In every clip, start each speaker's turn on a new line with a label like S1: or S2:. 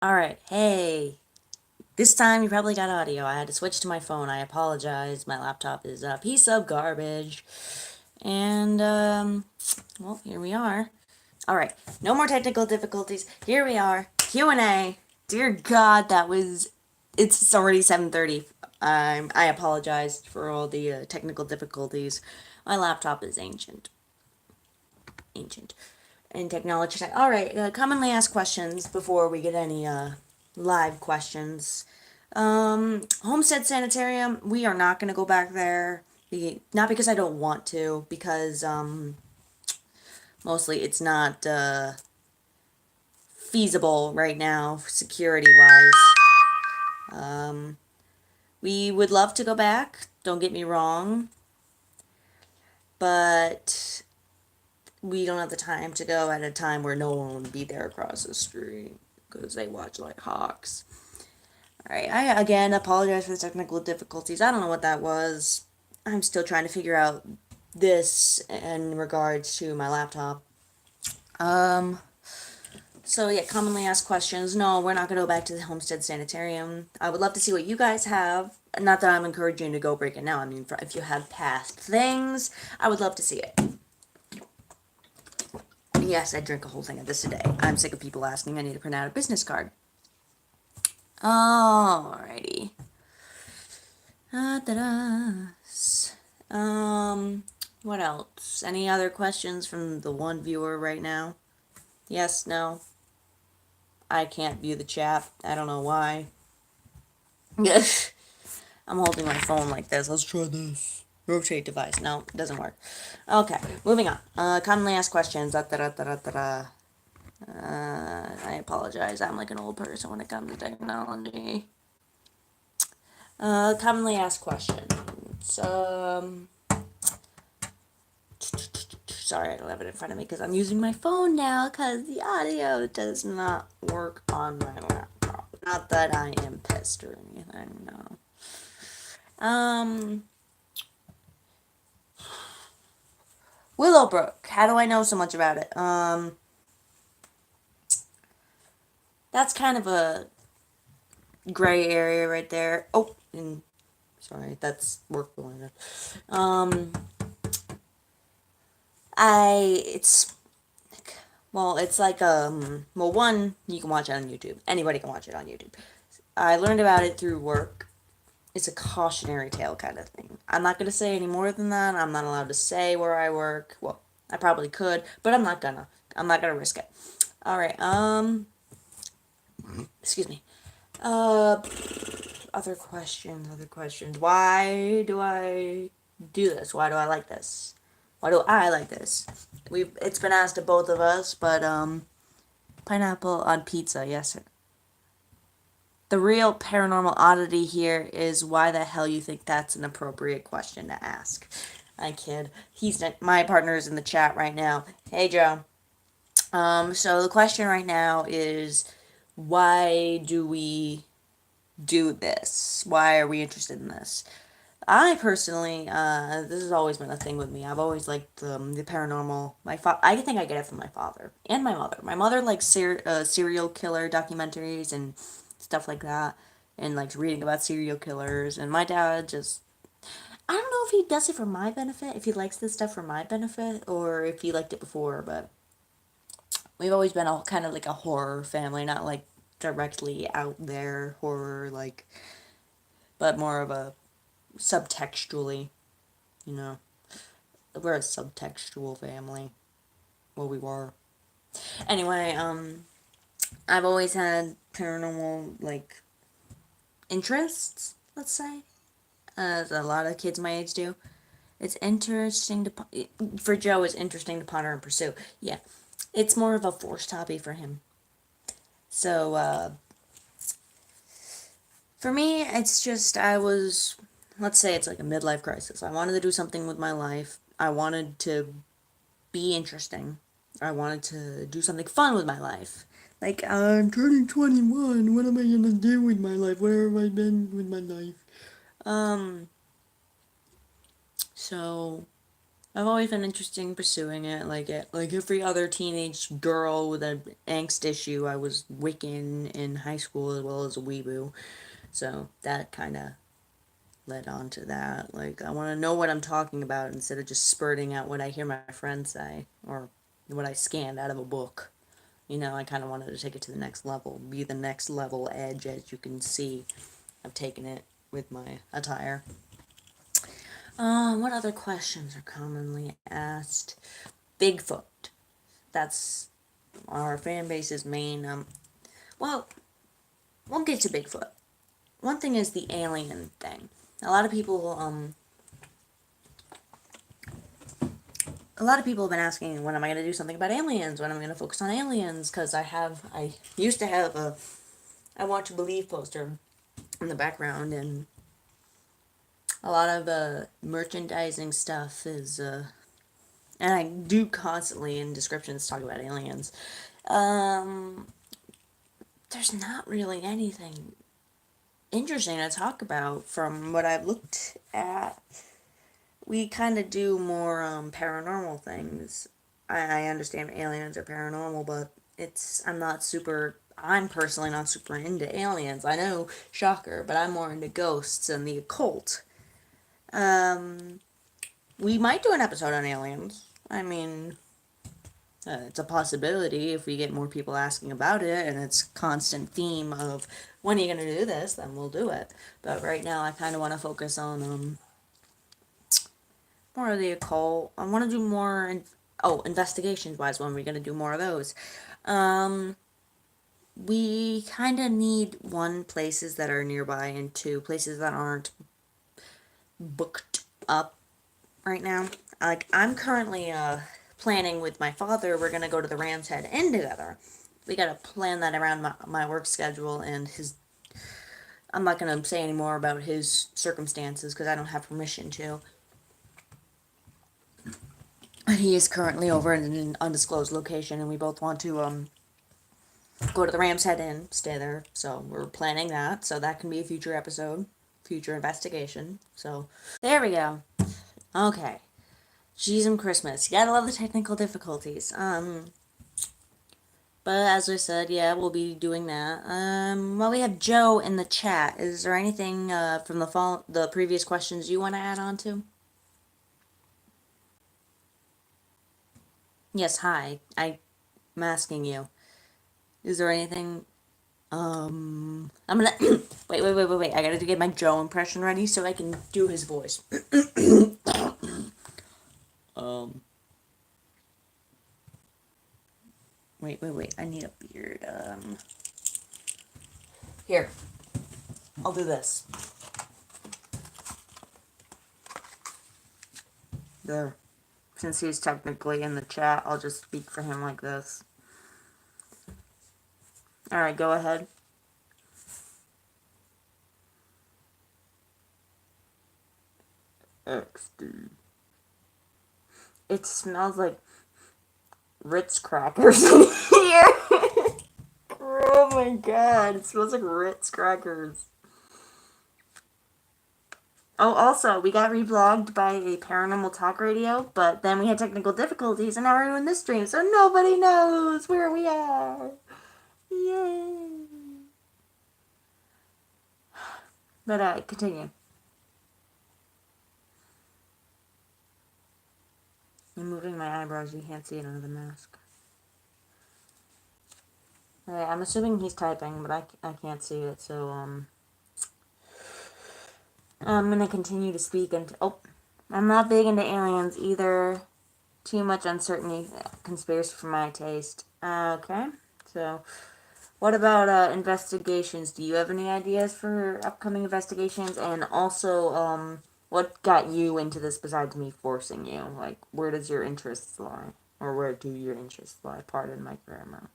S1: Alright, hey. This time you probably got audio. I had to switch to my phone. I apologize. My laptop is a piece of garbage. And, well, here we are. Alright, no more technical difficulties. Here we are. Q&A. Dear God, it's already 7:30. I apologize for all the technical difficulties. My laptop is ancient. Ancient. And technology. Alright, commonly asked questions before we get any, live questions. Homestead Sanitarium, we are not going to go back there. Not because I don't want to, because, mostly it's not, feasible right now, security-wise. We would love to go back, don't get me wrong, but we don't have the time to go at a time where no one would be there across the street, because they watch like hawks. Alright, I again apologize for the technical difficulties. I don't know what that was. I'm still trying to figure out this in regards to my laptop. So yeah, commonly asked questions. No, we're not going to go back to the Homestead Sanitarium. I would love to see what you guys have. Not that I'm encouraging you to go break it now. I mean, if you have past things, I would love to see it. Yes, I drink a whole thing of this a day. I'm sick of people asking. I need to print out a business card. Alrighty. What else? Any other questions from the one viewer right now? Yes, no? I can't view the chat. I don't know why. I'm holding my phone like this. Let's try this. Rotate device. No, it doesn't work. Okay, moving on. Commonly asked questions. I apologize. I'm like an old person when it comes to technology. Commonly asked questions. Sorry, I don't have it in front of me because I'm using my phone now because the audio does not work on my laptop. Not that I am pissed or anything, no. Willowbrook. How do I know so much about it? That's kind of a gray area right there. Oh, and sorry, that's work related. It's it's like one, you can watch it on YouTube. Anybody can watch it on YouTube. I learned about it through work. It's a cautionary tale kind of thing. I'm not gonna say any more than that. I'm not allowed to say where I work. Well, I probably could, but I'm not gonna. I'm not gonna risk it. All right. Excuse me. Other questions. Other questions. Why do I do this? Why do I like this? Why do I like this? It's been asked to both of us, but pineapple on pizza, yes sir. The real paranormal oddity here is why the hell you think that's an appropriate question to ask. I kid. My partner's in the chat right now. Hey Joe. So the question right now is, why do we do this? Why are we interested in this? I personally, this has always been a thing with me. I've always liked the paranormal. I think I get it from my father and my mother. My mother likes serial killer documentaries and stuff like that, and likes reading about serial killers. And my dad just, I don't know if he does it for my benefit, if he likes this stuff for my benefit, or if he liked it before. But we've always been a kind of like a horror family, not like directly out there horror, like, but more of a subtextually, you know. We're a subtextual family. Well, we were. Anyway, I've always had paranormal, like, interests, let's say. As a lot of kids my age do. It's interesting to, for Joe, it's interesting to ponder and pursue. Yeah. It's more of a forced hobby for him. So, for me, it's just, let's say it's like a midlife crisis. I wanted to do something with my life. I wanted to be interesting. I wanted to do something fun with my life. Like, I'm turning 21. What am I gonna do with my life? Where have I been with my life? Um, so, I've always been interested in pursuing it, like every other teenage girl with an angst issue. I was Wiccan in high school as well as a weeboo, so that kind of led on to that. Like, I want to know what I'm talking about instead of just spurting out what I hear my friends say or what I scanned out of a book. I kind of wanted to take it to the next level, be the next level edge, as you can see. I've taken it with my attire. What other questions are commonly asked? Bigfoot. That's our fan base's main. Well, we'll get to Bigfoot. One thing is the alien thing. A lot of people, a lot of people have been asking, when am I going to do something about aliens? When am I going to focus on aliens? Because I used to have a I Want to Believe poster in the background, and a lot of merchandising stuff is, and I do constantly in descriptions talk about aliens. Um, there's not really anything interesting to talk about from what I've looked at. We kind of do more paranormal things. I understand aliens are paranormal, but I'm personally not super into aliens. I know, shocker, but I'm more into ghosts and the occult. Um, we might do an episode on aliens. I mean, it's a possibility if we get more people asking about it and it's constant theme of when are you going to do this, then we'll do it. But right now I kind of want to focus on more of the occult. I want to do more investigations wise, when we're going to do more of those. Um we kind of need one, places that are nearby, and two, places that aren't booked up right now. Like, I'm currently planning with my father. We're gonna go to the Ram's Head Inn together. We gotta plan that around my work schedule and his. I'm not gonna say any more about his circumstances because I don't have permission to. He is currently over in an undisclosed location, and we both want to go to the Ram's Head Inn, stay there. So we're planning that. So that can be a future episode, future investigation. So there we go. Okay. Jeez, and Christmas. You gotta love the technical difficulties. But as I said, yeah, we'll be doing that. Well, we have Joe in the chat. Is there anything from the previous questions you want to add on to? Yes, hi. I'm asking you. Is there anything? I'm gonna wait. I gotta get my Joe impression ready so I can do his voice. um, wait. I need a beard. Here, I'll do this. There. Since he's technically in the chat, I'll just speak for him like this. Alright, go ahead. XD. It smells like Ritz crackers in here. Oh my god, it smells like Ritz crackers. Oh, also, we got revlogged by a paranormal talk radio, but then we had technical difficulties, and now we're doing this stream, so nobody knows where we are. Yay. But, continue. I'm moving my eyebrows, you can't see it under the mask. Alright, I'm assuming he's typing, but I can't see it, so, I'm gonna continue to speak and, I'm not big into aliens either. Too much uncertainty, conspiracy for my taste. Okay, so, what about, investigations? Do you have any ideas for upcoming investigations? And also, what got you into this besides me forcing you? Like, where does your interests lie? Or where do your interests lie? Pardon my grammar.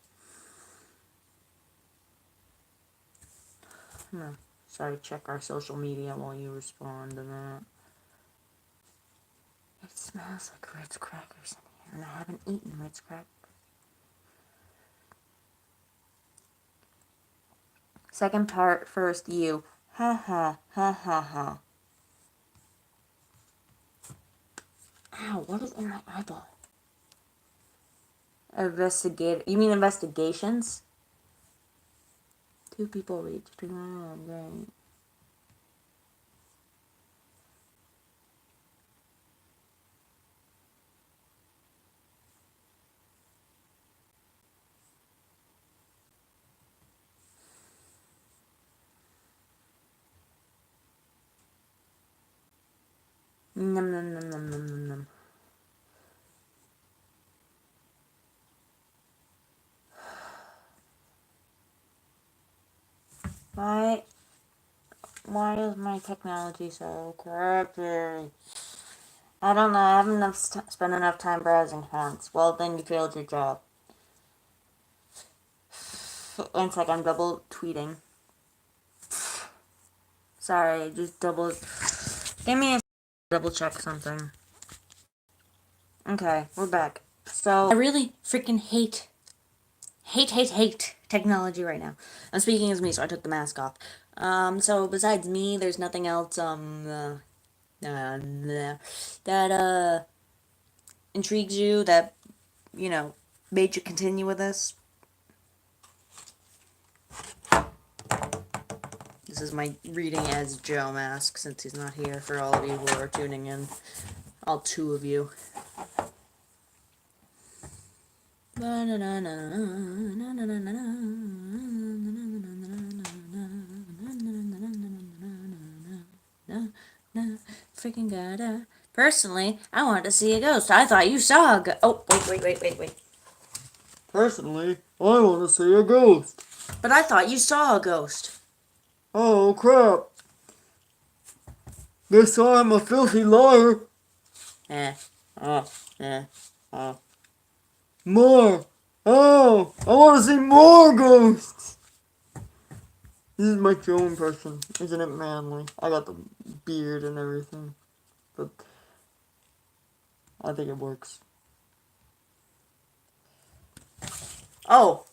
S1: Sorry, check our social media while you respond to that. It smells like Ritz crackers in here, and I haven't eaten Ritz crackers. Second part first, you. Ha ha ha ha ha. Ow, what is in my eyeball? Investigate. You mean investigations? Two people reached. Right. Num num num num num num num. Why? Why is my technology so crappy? I don't know. I haven't spent enough time browsing fonts. Well, then you failed your job. One sec, I'm double tweeting. Sorry, just double. Give me a double check something. Okay, we're back. So I really freaking hate technology right now. I'm speaking as me, so I took the mask off. So besides me, there's nothing else that intrigues you, that made you continue with this. This is my reading as Joe mask, since he's not here, for all of you who are tuning in. All two of you. Freaking gotta. Personally, I wanted to see a ghost. I thought you saw a ghost. Oh, wait.
S2: Personally, I want to see a ghost.
S1: But I thought you saw a ghost.
S2: Oh crap. Guess I'm a filthy liar.
S1: Eh. Oh. Eh. Oh.
S2: More. Oh, I want to see more ghosts. This is my Joe impression. Isn't it manly? I got the beard and everything. But I think it works.
S1: Oh.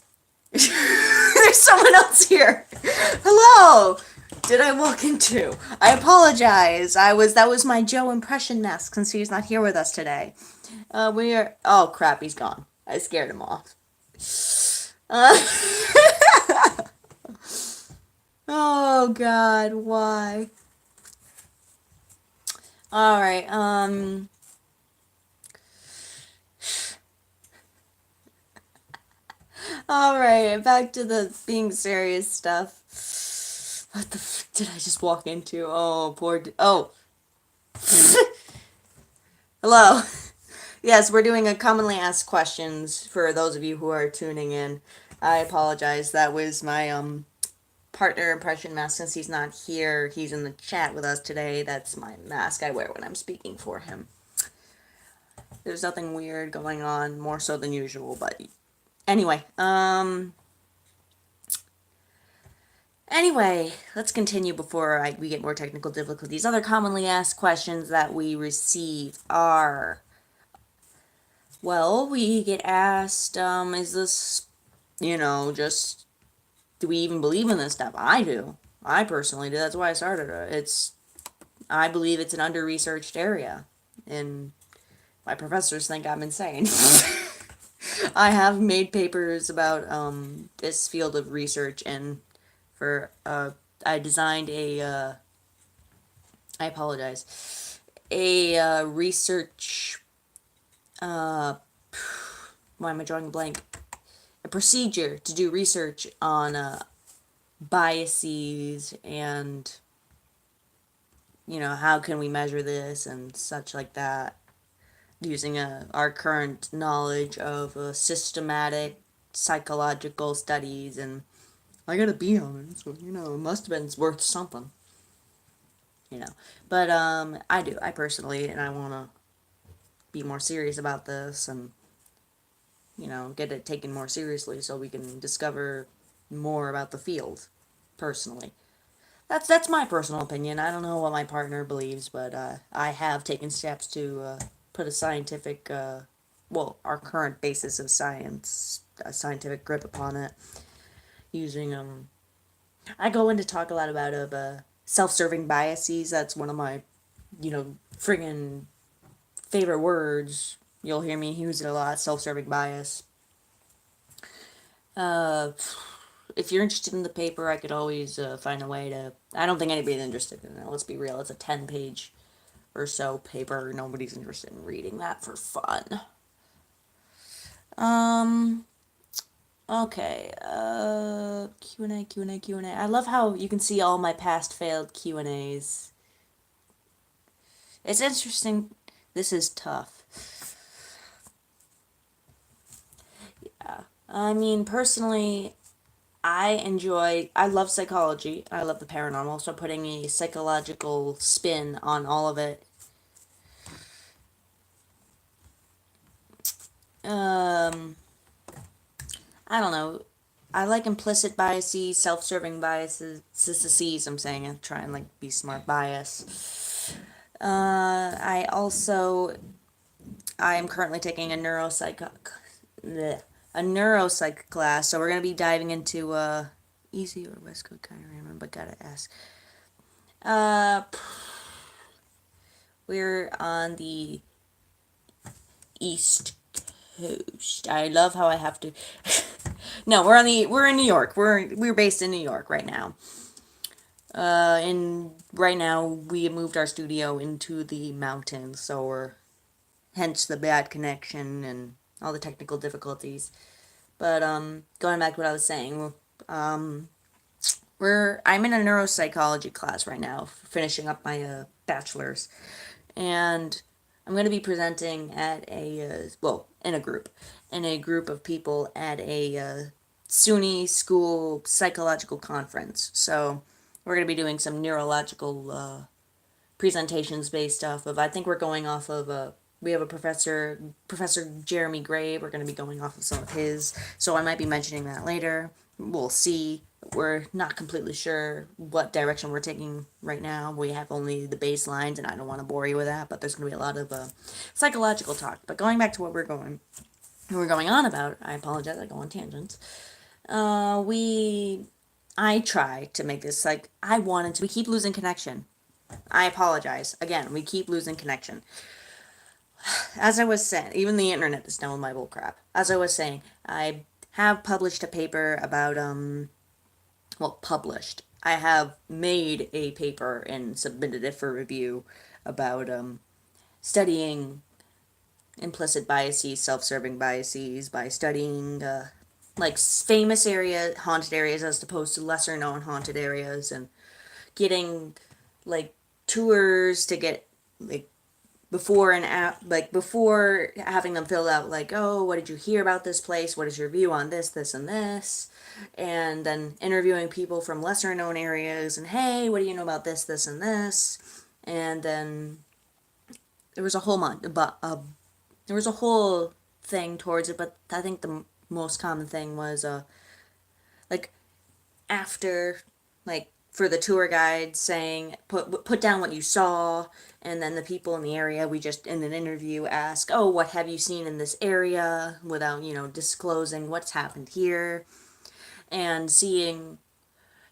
S1: There's someone else here. Hello. Did I walk into? I apologize. That was my Joe impression mask, since he's not here with us today. We are. Oh crap, he's gone. I scared him off. Uh, oh God, why? All right. All right. Back to the being serious stuff. What the did I just walk into? Oh, oh. Hello. Yes, we're doing a commonly asked questions for those of you who are tuning in. I apologize. That was my partner impression mask, since he's not here. He's in the chat with us today. That's my mask I wear when I'm speaking for him. There's nothing weird going on, more so than usual, but anyway, let's continue before we get more technical difficulties. Other commonly asked questions that we receive are, well, we get asked, is this, just, do we even believe in this stuff? I do. I personally do. That's why I started it. I believe it's an under-researched area, and my professors think I'm insane. I have made papers about this field of research, and I designed I apologize, a research, uh, why am I drawing a blank? A procedure to do research on biases, and how can we measure this and such like that, using our current knowledge of systematic psychological studies. And I got a B on it, so it must have been worth something. But I personally, and I want to be more serious about this, and get it taken more seriously, so we can discover more about the field. Personally, that's my personal opinion. I don't know what my partner believes, but I have taken steps to put a scientific, our current basis of science, a scientific grip upon it, using I go into talk a lot about self-serving biases. That's one of my, friggin' favorite words. You'll hear me use it a lot. Self-serving bias. Uh, if you're interested in the paper, I could always find a way to. I don't think anybody's interested in it. Let's be real. It's a 10-page or so paper. Nobody's interested in reading that for fun. Um. Okay. Q&A, Q&A, Q&A. I love how you can see all my past failed Q&As. It's interesting. This is tough. Yeah. I mean, personally, I love psychology. I love the paranormal, so putting a psychological spin on all of it. Um, I don't know. I like implicit biases, self-serving biases. C's, I'm saying. I try and like be smart bias. I am currently taking a neuropsych class, so we're gonna be diving into easy or West Coast, kind of random, but gotta ask. Uh, we're on the East Coast. I love how I have to. No, we're in New York. We're based in New York right now. And right now we moved our studio into the mountains, so we're hence the bad connection and all the technical difficulties. But going back to what I was saying, um, I'm in a neuropsychology class right now, finishing up my bachelor's, and I'm going to be presenting at in a group of people at a SUNY school psychological conference. So we're going to be doing some neurological presentations based off of. I think we're going off of we have a Professor Jeremy Gray. We're going to be going off of some of his. So I might be mentioning that later. We'll see. We're not completely sure what direction we're taking right now. We have only the baselines, and I don't want to bore you with that. But there's going to be a lot of psychological talk. But going back to what we're going on about. I apologize. I go on tangents. I try to make this like I wanted to. We keep losing connection. I apologize. Again, we keep losing connection. As I was saying, even the internet is knowing my bull crap. As I was saying, I have published a paper about published. I have made a paper and submitted it for review about studying implicit biases, self-serving biases by studying like famous haunted areas as opposed to lesser known haunted areas, and getting like tours to get like before and like before having them fill out like, oh, what did you hear about this place, what is your view on this and this, and then interviewing people from lesser known areas and, hey, what do you know about this and this. And then there was a whole month but there was a whole thing towards it, but I think the most common thing was like after, like, for the tour guide saying put down what you saw, and then the people in the area, we just in an interview ask, oh, what have you seen in this area, without disclosing what's happened here, and seeing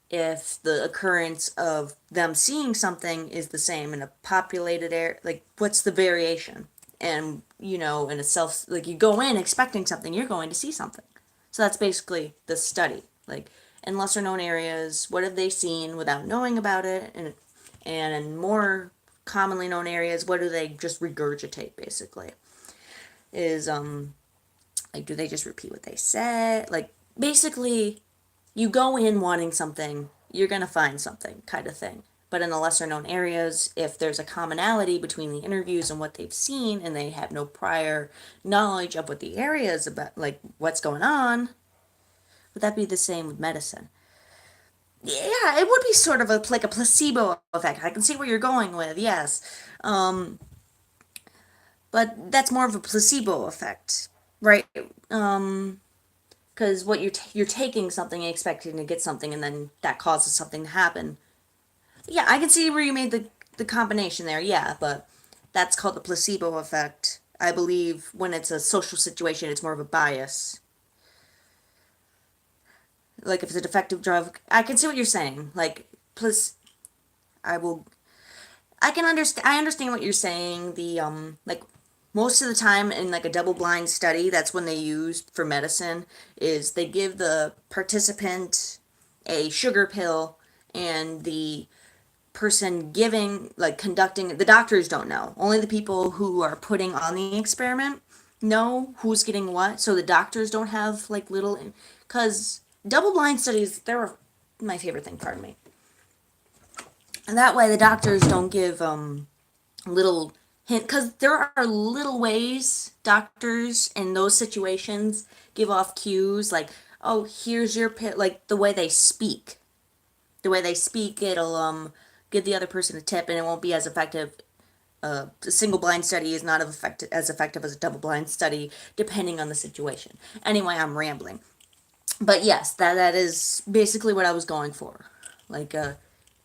S1: if the occurrence of them seeing something is the same in a populated area, like what's the variation. And in a self, like, you go in expecting something, you're going to see something. So that's basically the study. Like, in lesser known areas, what have they seen without knowing about it, and in more commonly known areas, what do they just regurgitate, basically. Is like, do they just repeat what they said? Like, basically, you go in wanting something, you're gonna find something, kind of thing. But in the lesser known areas, if there's a commonality between the interviews and what they've seen, and they have no prior knowledge of what the area is about, like what's going on, would that be the same with medicine? Yeah, it would be sort of like a placebo effect. I can see where you're going with, yes. Um, but that's more of a placebo effect, right? Because what you're taking something and expecting to get something, and then that causes something to happen. Yeah, I can see where you made the combination there. Yeah, but that's called the placebo effect. I believe when it's a social situation, it's more of a bias. Like if it's a defective drug, I can see what you're saying. Like, plus, I will. I can understand. I understand what you're saying. The like most of the time in like a double blind study, that's when they use for medicine, is they give the participant a sugar pill, and the person giving, like conducting, the doctors don't know. Only the people who are putting on the experiment know who's getting what. So the doctors don't have like little, because double blind studies, they're my favorite thing, pardon me. And that way the doctors don't give little hint, because there are little ways doctors in those situations give off cues, like, oh, here's your pill, like the way they speak, it'll give the other person a tip, and it won't be as effective. A single blind study is not as effective as a double blind study, depending on the situation. Anyway, I'm rambling, but yes, that is basically what I was going for, like a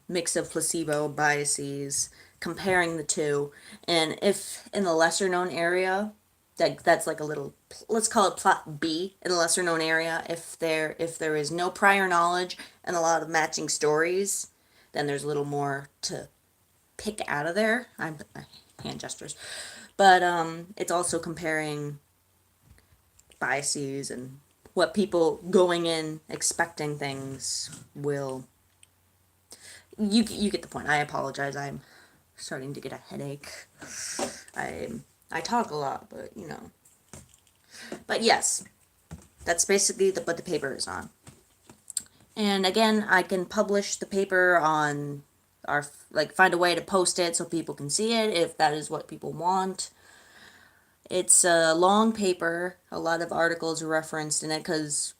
S1: mix of placebo biases, comparing the two, and if in the lesser known area, that's like a little, let's call it plot B, in the lesser known area, if there is no prior knowledge and a lot of matching stories, then there's a little more to pick out of there. I'm hand gestures, but it's also comparing biases and what people going in expecting things will. You get the point. I apologize. I'm starting to get a headache. I I talk a lot, but you know. But yes, that's basically what the paper is on. And again, I can publish the paper on our, like, find a way to post it so people can see it if that is what people want. It's a long paper. A lot of articles are referenced in it because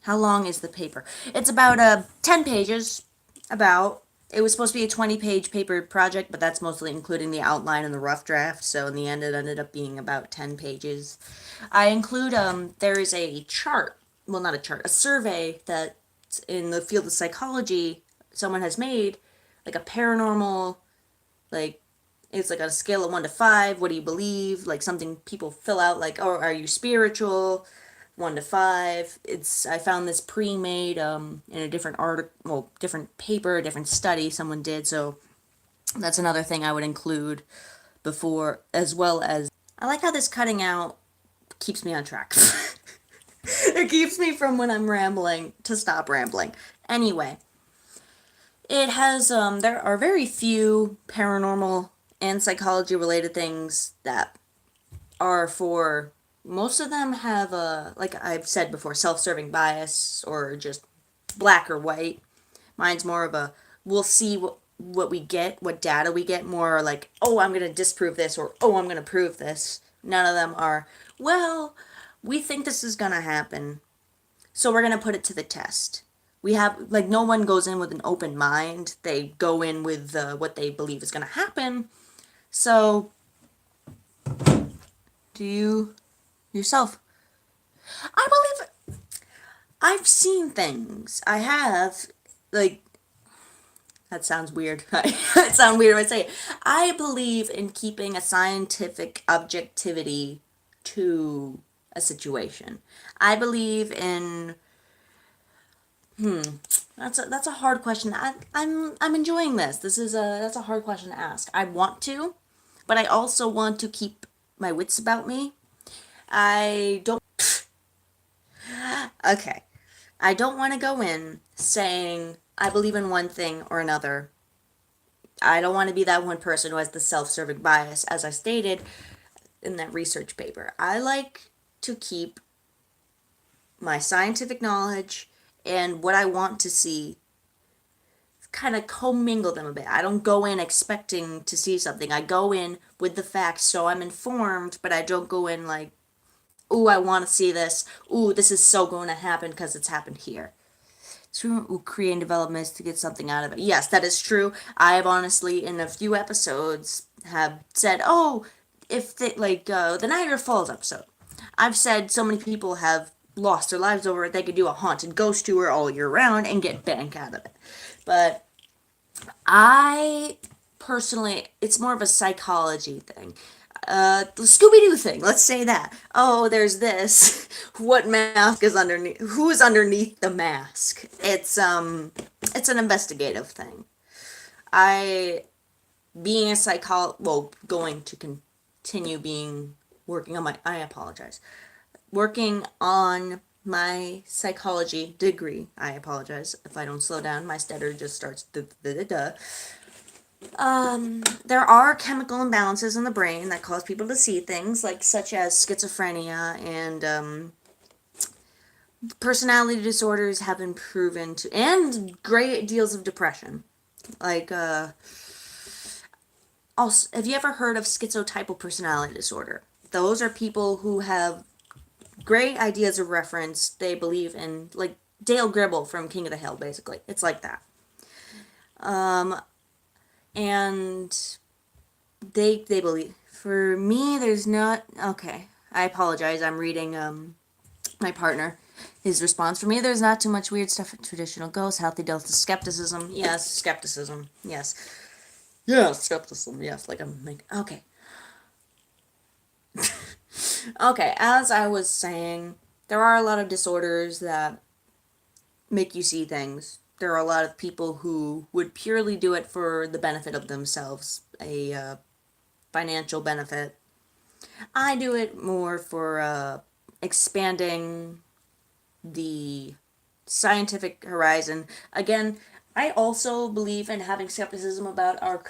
S1: how long is the paper? It's about 10 pages. About. It was supposed to be a 20-page paper project, but that's mostly including the outline and the rough draft, so in the end it ended up being about 10 pages. I include, there is a chart, well, not a chart, a survey that in the field of psychology someone has made, like a paranormal, like, it's like on a scale of 1 to 5, what do you believe? Like something people fill out, like, oh, are you spiritual? 1 to 5. I found this pre-made in a different article, well, different paper, different study someone did. So that's another thing I would include before, as well as I like how this cutting out keeps me on track. It keeps me from when I'm rambling to stop rambling. Anyway, it has there are very few paranormal and psychology related things that are for, most of them have a, like I've said before, self-serving bias or just black or white. Mine's more of a, we'll see what we get, what data we get, more like, oh, I'm going to disprove this, or oh, I'm going to prove this. None of them are, well, we think this is going to happen, so we're going to put it to the test. We have, like, no one goes in with an open mind. They go in with what they believe is going to happen. So, do you yourself? I believe I've seen things. I have, like, that sounds weird. It sounds weird when I say it. I believe in keeping a scientific objectivity to a situation. I believe in. That's a hard question. I'm enjoying this. That's a hard question to ask. I want to, but I also want to keep my wits about me. I don't. Okay. I don't want to go in saying I believe in one thing or another. I don't want to be that one person who has the self-serving bias, as I stated in that research paper. I like to keep my scientific knowledge and what I want to see, kind of commingle them a bit. I don't go in expecting to see something. I go in with the facts, so I'm informed, but I don't go in like, ooh, I want to see this. Ooh, this is so going to happen because it's happened here. To create and development to get something out of it. Yes, that is true. I have honestly, in a few episodes, have said, oh, if they, like, the Niagara Falls episode, I've said so many people have lost their lives over it, they could do a haunted ghost tour all year round and get bank out of it. But I personally, it's more of a psychology thing. The Scooby Doo thing. Let's say that. Oh, there's this. What mask is underneath? Who is underneath the mask? It's an investigative thing. I, being a well, going to continue working on I apologize, working on my psychology degree. I apologize if I don't slow down. My stutter just starts there are chemical imbalances in the brain that cause people to see things like such as schizophrenia and personality disorders have been proven to, and great deals of depression. Like also, have you ever heard of schizotypal personality disorder? Those are people who have great ideas of reference. They believe in, like Dale Gribble from King of the Hill, basically. It's like that. And they believe. For me, there's not. Okay, I apologize. I'm reading my partner. His response: for me, there's not too much weird stuff in traditional ghosts. Healthy dose of skepticism. Yes, skepticism. Yes. Yes, skepticism. Yes, like I'm like okay. Okay, as I was saying, there are a lot of disorders that make you see things. There are a lot of people who would purely do it for the benefit of themselves, a financial benefit. I do it more for expanding the scientific horizon. Again, I also believe in having skepticism about our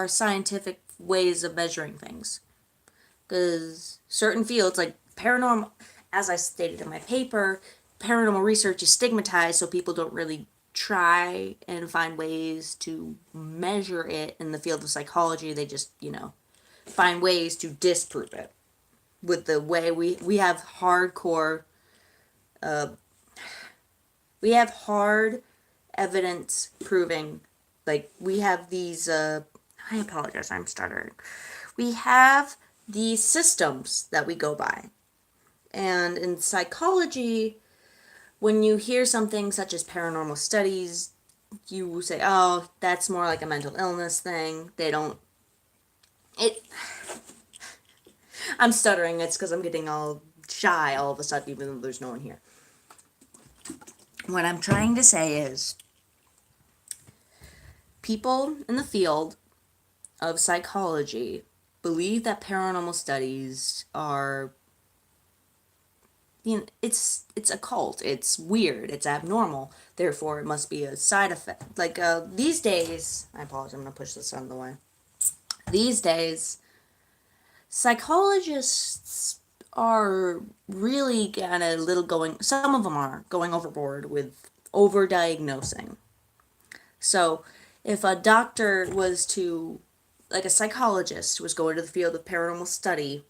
S1: scientific ways of measuring things. Because certain fields, like paranormal, as I stated in my paper, paranormal research is stigmatized, so people don't really try and find ways to measure it in the field of psychology. They just, find ways to disprove it. With the way we have hardcore, uh, we have hard evidence proving, like, we have these, I apologize, I'm stuttering. We have these systems that we go by. And in psychology, when you hear something such as paranormal studies, you say, oh, that's more like a mental illness thing. They don't. It. I'm stuttering. It's because I'm getting all shy all of a sudden, even though there's no one here. What I'm trying to say is people in the field of psychology believe that paranormal studies are, it's a cult. It's weird. It's abnormal. Therefore, it must be a side effect. Like these days, I apologize. I'm gonna push this out of the way. These days, psychologists are really kind of little going. Some of them are going overboard with overdiagnosing. So, if a doctor was to, like a psychologist was going to the field of paranormal study,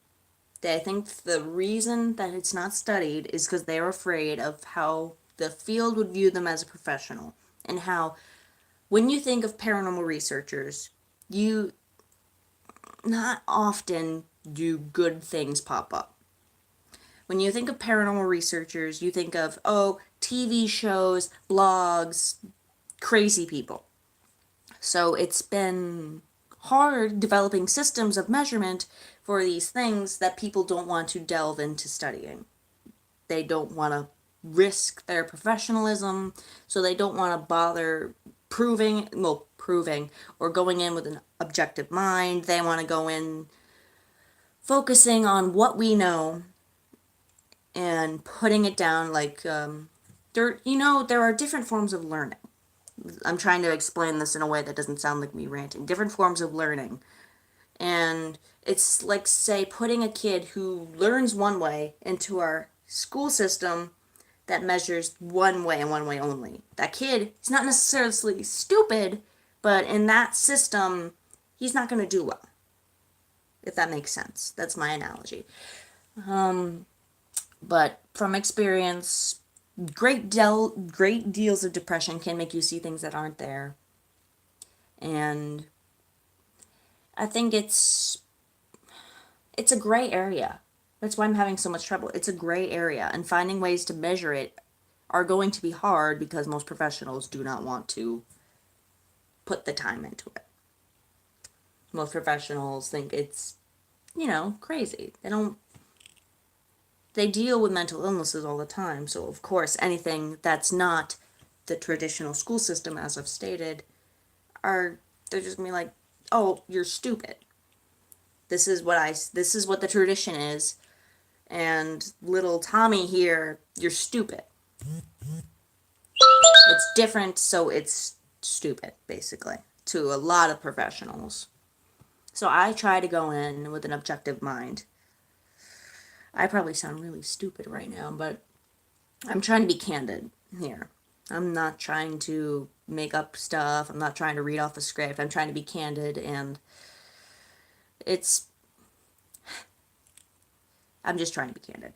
S1: I think the reason that it's not studied is because they're afraid of how the field would view them as a professional. And how, when you think of paranormal researchers, you not often do good things pop up. When you think of paranormal researchers, you think of, oh, TV shows, blogs, crazy people. So it's been hard developing systems of measurement for these things that people don't want to delve into studying. They don't want to risk their professionalism, so they don't want to bother proving or going in with an objective mind. They want to go in focusing on what we know and putting it down like there are different forms of learning. I'm trying to explain this in a way that doesn't sound like me ranting. Different forms of learning. And it's like, say, putting a kid who learns one way into our school system that measures one way and one way only. That kid is not necessarily stupid, but in that system, he's not going to do well. If that makes sense. That's my analogy. But from experience, great deals of depression can make you see things that aren't there. And I think it's a gray area. That's why I'm having so much trouble. It's a gray area, and finding ways to measure it are going to be hard because most professionals do not want to put the time into it. Most professionals think it's, crazy. They deal with mental illnesses all the time, so of course anything that's not the traditional school system, as I've stated, are They're just gonna be like, "Oh, you're stupid. This is what the tradition is, and little Tommy here, you're stupid. It's different, so it's stupid, basically, to a lot of professionals." So I try to go in with an objective mind. I probably sound really stupid right now, but I'm trying to be candid here. I'm not trying to make up stuff. I'm not trying to read off a script. I'm trying to be candid, and it's. I'm just trying to be candid.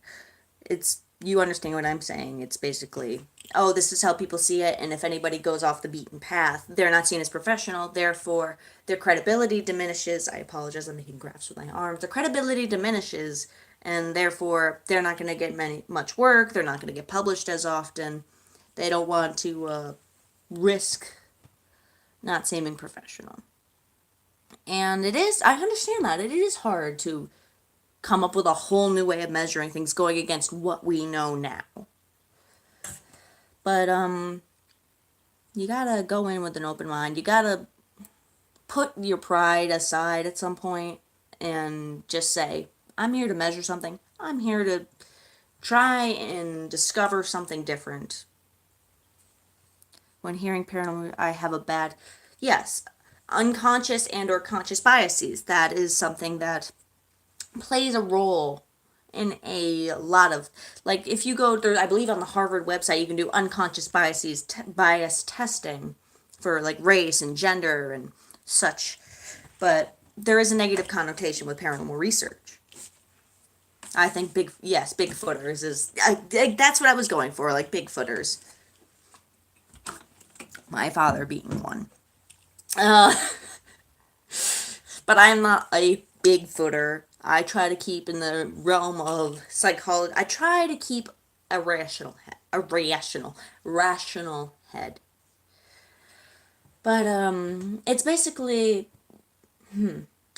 S1: It's. You understand what I'm saying. It's basically, oh, this is how people see it, and if anybody goes off the beaten path, they're not seen as professional, therefore, their credibility diminishes. I apologize, I'm making graphs with my arms. Their credibility diminishes, and therefore, they're not going to get much work, they're not going to get published as often. They don't want to risk not seeming professional. And it is, I understand that. It is hard to come up with a whole new way of measuring things going against what we know now. But, you gotta go in with an open mind. You gotta put your pride aside at some point and just say, I'm here to measure something. I'm here to try and discover something different. When hearing paranormal, I have a bad, yes, unconscious and or conscious biases. That is something that plays a role in a lot of, like, if you go there, I believe on the Harvard website you can do unconscious bias testing for like race and gender and such, but there is a negative connotation with paranormal research. I think Bigfooters is, that's what I was going for, like Bigfooters. My father being one. Uh, but I'm not a Bigfooter. I try to keep in the realm of psychology. I try to keep a rational head. But it's basically,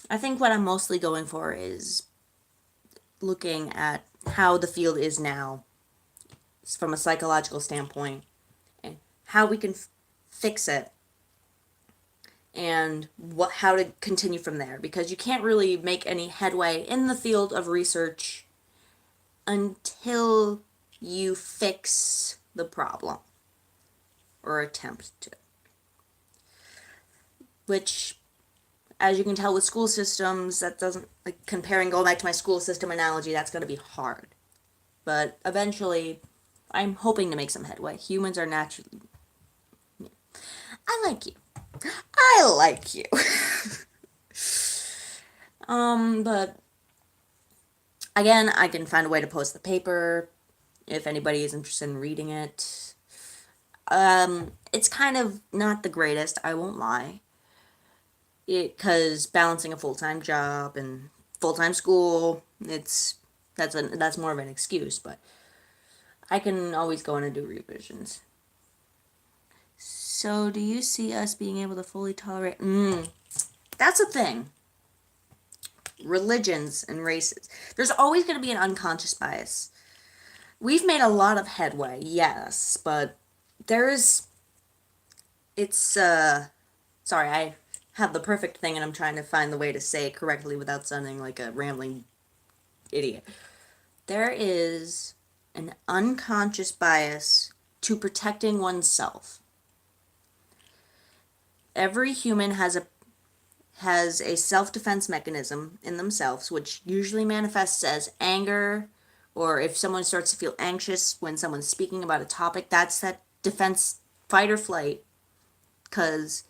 S1: I think what I'm mostly going for is looking at how the field is now from a psychological standpoint and how we can fix it and how to continue from there, because you can't really make any headway in the field of research until you fix the problem or attempt to, which, as you can tell with school systems, that doesn't, like, going back to my school system analogy, that's going to be hard, but eventually I'm hoping to make some headway. Humans are naturally, I like you. But again, I can find a way to post the paper if anybody is interested in reading it. It's kind of not the greatest, I won't lie. Because balancing a full-time job and full-time school, that's more of an excuse, but I can always go in and do revisions. So, do you see us being able to fully tolerate? That's a thing. Religions and races. There's always going to be an unconscious bias. We've made a lot of headway, yes, but there's. Sorry, I have the perfect thing and I'm trying to find the way to say it correctly without sounding like a rambling idiot. There is an unconscious bias to protecting oneself. Every human has a self-defense mechanism in themselves, which usually manifests as anger, or if someone starts to feel anxious when someone's speaking about a topic, that's that defense, fight or flight, because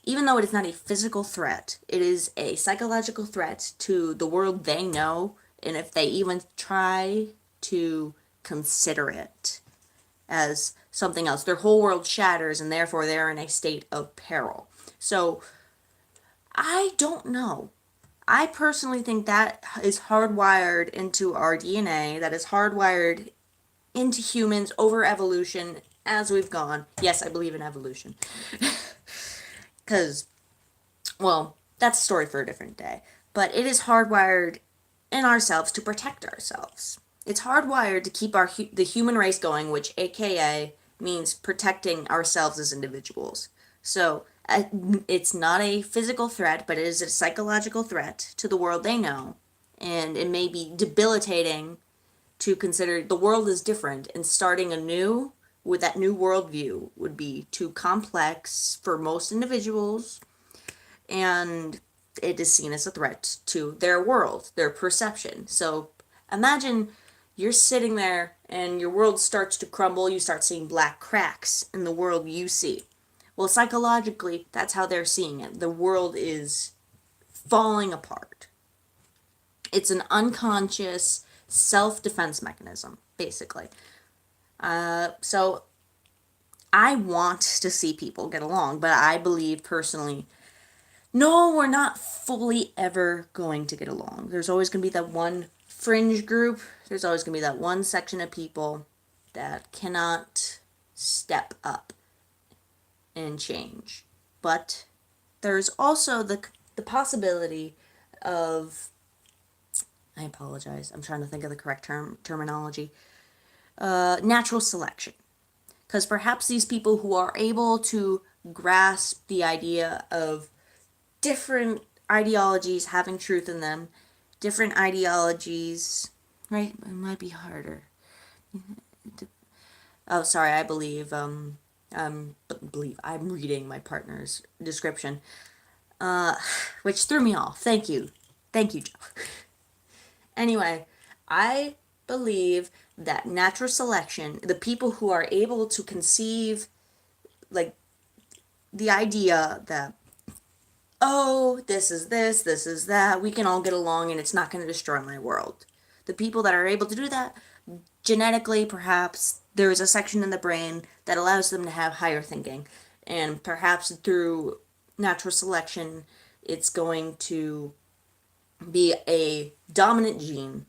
S1: even though it is not a physical threat, it is a psychological threat to the world they know, and if they even try to consider it as something else, their whole world shatters, and therefore they're in a state of peril. So, I don't know. I personally think that is hardwired into our DNA, that is hardwired into humans over evolution as we've gone. Yes, I believe in evolution. Because, well, that's a story for a different day. But it is hardwired in ourselves to protect ourselves. It's hardwired to keep the human race going, which AKA means protecting ourselves as individuals. So, It's not a physical threat, but it is a psychological threat to the world they know. And it may be debilitating to consider the world is different, and starting anew with that new worldview would be too complex for most individuals, and it is seen as a threat to their world, their perception. So imagine you're sitting there and your world starts to crumble, you start seeing black cracks in the world you see. Well, psychologically, that's how they're seeing it. The world is falling apart. It's an unconscious self defense mechanism, basically. So I want to see people get along, but I believe personally, no, we're not fully ever going to get along. There's always going to be that one fringe group, there's always going to be that one section of people that cannot step up and change. But there's also the possibility of, I apologize, I'm trying to think of the correct terminology, natural selection. Because perhaps these people who are able to grasp the idea of different ideologies having truth in them, different ideologies, right? It might be harder. Oh, sorry, I believe, I'm reading my partner's description, which threw me off. Thank you. Thank you, Joe. Anyway, I believe that natural selection, the people who are able to conceive, like, the idea that, oh, this is that, we can all get along and it's not going to destroy my world. The people that are able to do that, genetically, perhaps, there is a section in the brain that allows them to have higher thinking. And perhaps through natural selection, it's going to be a dominant gene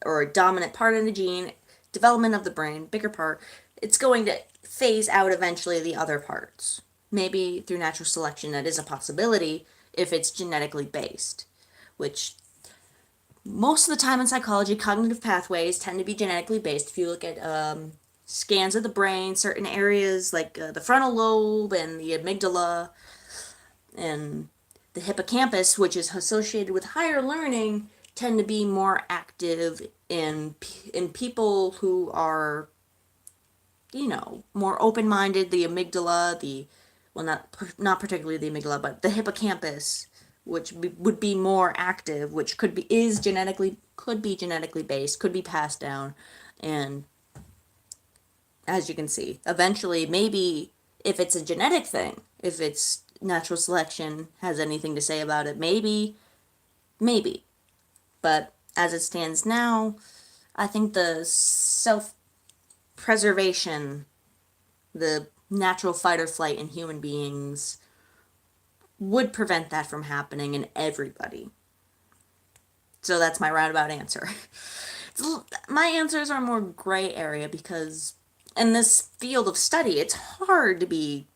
S1: or a dominant part of the gene, development of the brain, bigger part. It's going to phase out eventually the other parts. Maybe through natural selection, that is a possibility if it's genetically based, which most of the time in psychology, cognitive pathways tend to be genetically based. If you look at scans of the brain, certain areas like the frontal lobe and the amygdala and the hippocampus, which is associated with higher learning, tend to be more active in people who are, more open-minded. The amygdala, well, not particularly the amygdala, but the hippocampus, which would be more active, which could be genetically based, could be passed down, and as you can see, eventually, maybe if it's a genetic thing, if it's natural selection has anything to say about it, maybe. But as it stands now, I think the self preservation, the natural fight or flight in human beings would prevent that from happening in everybody. So that's my roundabout answer. My answers are more gray area because in this field of study, it's hard to be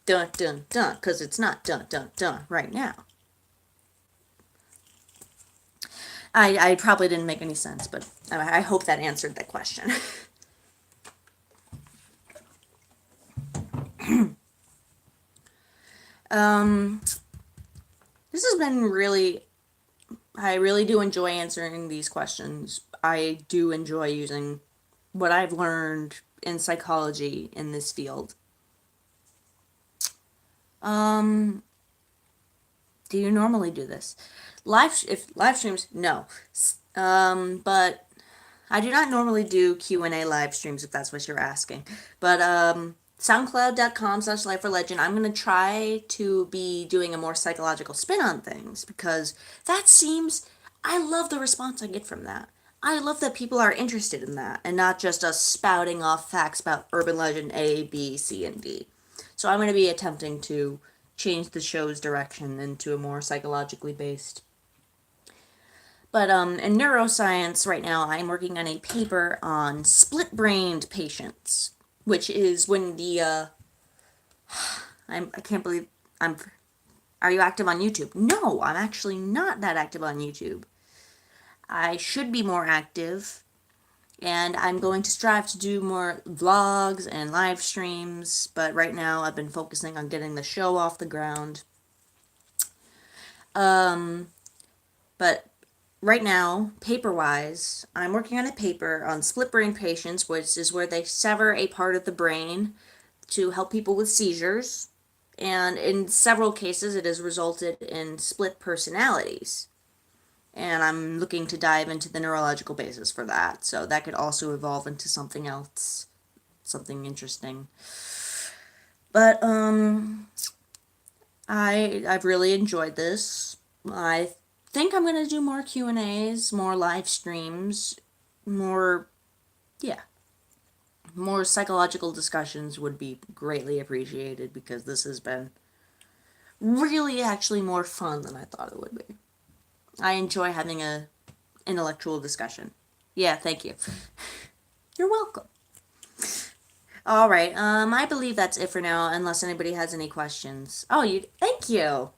S1: dun dun dun because it's not dun dun dun right now. I probably didn't make any sense, but I hope that answered that question. um, this has been really, I really do enjoy answering these questions. I do enjoy using what I've learned in psychology in this field. Um, do you normally do this? If live streams, no. But I do not normally do Q&A live streams if that's what you're asking. But soundcloud.com/life4legend, I'm going to try to be doing a more psychological spin on things because I love the response I get from that. I love that people are interested in that and not just us spouting off facts about urban legend A, B, C, and D. So I'm going to be attempting to change the show's direction into a more psychologically based. But in neuroscience right now, I'm working on a paper on split-brained patients, which is when I can't believe I'm. Are you active on YouTube? No, I'm actually not that active on YouTube. I should be more active. And I'm going to strive to do more vlogs and live streams, but right now I've been focusing on getting the show off the ground. But right now, paper-wise, I'm working on a paper on split brain patients, which is where they sever a part of the brain to help people with seizures. And in several cases, it has resulted in split personalities. And I'm looking to dive into the neurological basis for that. So that could also evolve into something else, something interesting. But I've really enjoyed this. I think I'm gonna do more Q&As, more live streams, more yeah, more psychological discussions would be greatly appreciated because this has been really actually more fun than I thought it would be. I enjoy having a intellectual discussion. Yeah, thank you. You're welcome. All right. I believe that's it for now, unless anybody has any questions. Oh, you. Thank you.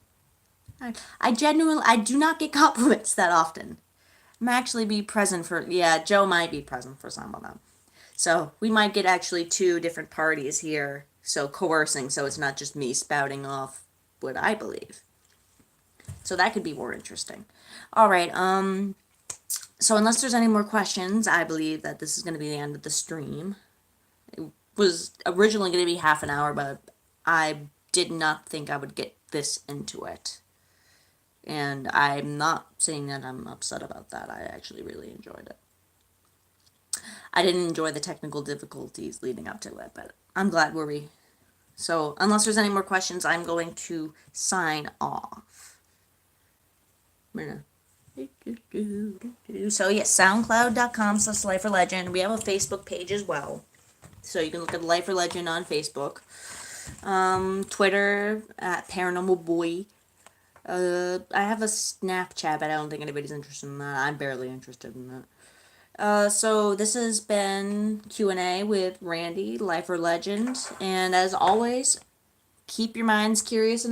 S1: I genuinely, I do not get compliments that often. I'm actually be present for. Yeah, Joe might be present for some of them. So we might get actually two different parties here. So coercing, so it's not just me spouting off what I believe. So that could be more interesting. All right. So unless there's any more questions, I believe that this is going to be the end of the stream. It was originally going to be half an hour, but I did not think I would get this into it. And I'm not saying that I'm upset about that. I actually really enjoyed it. I didn't enjoy the technical difficulties leading up to it, but I'm glad we. So, unless there's any more questions, I'm going to sign off. So, yes, soundcloud.com/Life or Legend. We have a Facebook page as well. So, you can look at Life or Legend on Facebook. Twitter at Paranormal Boy. I have a Snapchat, but I don't think anybody's interested in that. I'm barely interested in that. So this has been Q&A with Randy, Life or Legend, and as always, keep your minds curious and